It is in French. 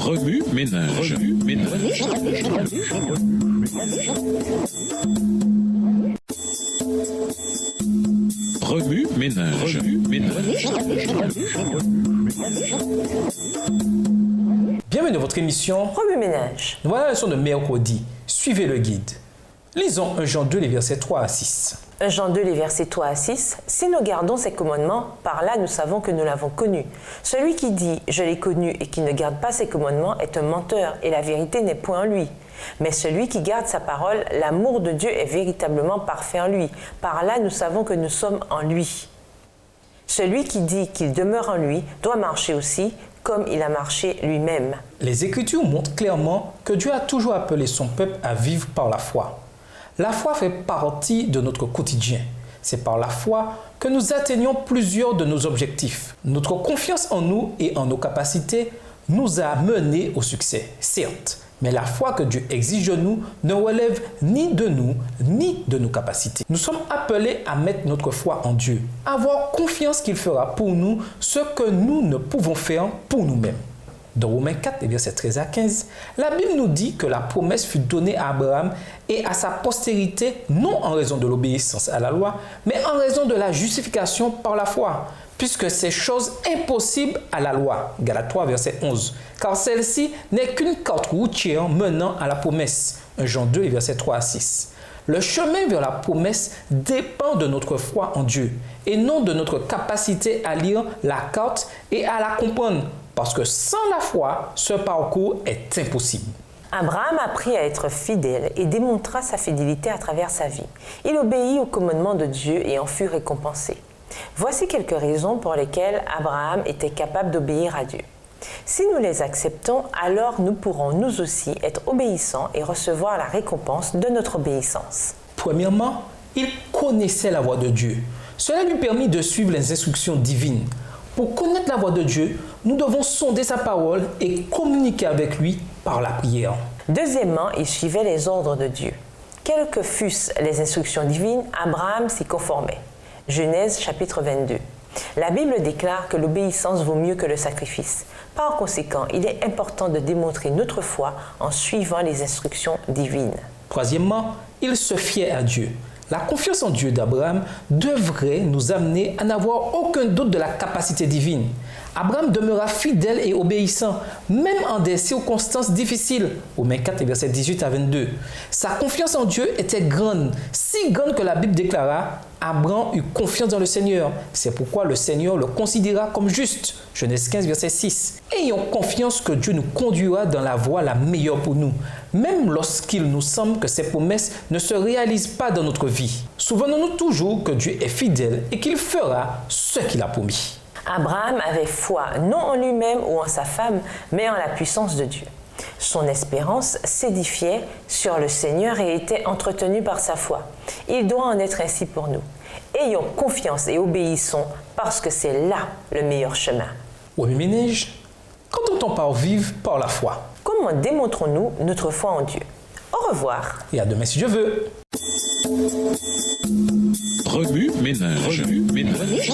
Remue ménage. Remue ménage. Bienvenue dans votre émission Remue ménage. Nous voilà la leçon de mercredi. Suivez le guide. Lisons 1 Jean 2, les versets 3 à 6. 1 Jean 2, les versets 3 à 6. Si nous gardons ses commandements, par là nous savons que nous l'avons connu. Celui qui dit « je l'ai connu » et qui ne garde pas ses commandements est un menteur et la vérité n'est point en lui. Mais celui qui garde sa parole, l'amour de Dieu est véritablement parfait en lui. Par là nous savons que nous sommes en lui. Celui qui dit qu'il demeure en lui doit marcher aussi comme il a marché lui-même. Les Écritures montrent clairement que Dieu a toujours appelé son peuple à vivre par la foi. La foi fait partie de notre quotidien. C'est par la foi que nous atteignons plusieurs de nos objectifs. Notre confiance en nous et en nos capacités nous a menés au succès, certes. Mais la foi que Dieu exige de nous ne relève ni de nous, ni de nos capacités. Nous sommes appelés à mettre notre foi en Dieu, à avoir confiance qu'il fera pour nous ce que nous ne pouvons faire pour nous-mêmes. Dans Romains 4, versets 13 à 15, la Bible nous dit que la promesse fut donnée à Abraham et à sa postérité, non en raison de l'obéissance à la loi, mais en raison de la justification par la foi, puisque c'est chose impossible à la loi. Galates 3, verset 11. Car celle-ci n'est qu'une carte routière menant à la promesse. 1 Jean 2, versets 3 à 6. Le chemin vers la promesse dépend de notre foi en Dieu et non de notre capacité à lire la carte et à la comprendre. Parce que sans la foi, ce parcours est impossible. Abraham apprit à être fidèle et démontra sa fidélité à travers sa vie. Il obéit aux commandements de Dieu et en fut récompensé. Voici quelques raisons pour lesquelles Abraham était capable d'obéir à Dieu. Si nous les acceptons, alors nous pourrons nous aussi être obéissants et recevoir la récompense de notre obéissance. Premièrement, il connaissait la voix de Dieu. Cela lui permit de suivre les instructions divines. Pour connaître la voix de Dieu, nous devons sonder sa parole et communiquer avec lui par la prière. Deuxièmement, il suivait les ordres de Dieu. Quelles que fussent les instructions divines, Abraham s'y conformait. Genèse chapitre 22. La Bible déclare que l'obéissance vaut mieux que le sacrifice. Par conséquent, il est important de démontrer notre foi en suivant les instructions divines. Troisièmement, il se fiait à Dieu. La confiance en Dieu d'Abraham devrait nous amener à n'avoir aucun doute de la capacité divine. Abraham demeura fidèle et obéissant, même en des circonstances difficiles. Romains 4, versets 18 à 22. Sa confiance en Dieu était grande, si grande que la Bible déclara « Abraham eut confiance dans le Seigneur. C'est pourquoi le Seigneur le considéra comme juste. » Genèse 15, verset 6. Ayons confiance que Dieu nous conduira dans la voie la meilleure pour nous, même lorsqu'il nous semble que ses promesses ne se réalisent pas dans notre vie. Souvenons-nous toujours que Dieu est fidèle et qu'il fera ce qu'il a promis. Abraham avait foi, non en lui-même ou en sa femme, mais en la puissance de Dieu. Son espérance s'édifiait sur le Seigneur et était entretenue par sa foi. Il doit en être ainsi pour nous. Ayons confiance et obéissons parce que c'est là le meilleur chemin. Oui, ménage, qu'entend-on par vivre par la foi? Comment démontrons-nous notre foi en Dieu? Au revoir. Et à demain si Dieu veut. Remue ménage. Remue ménage.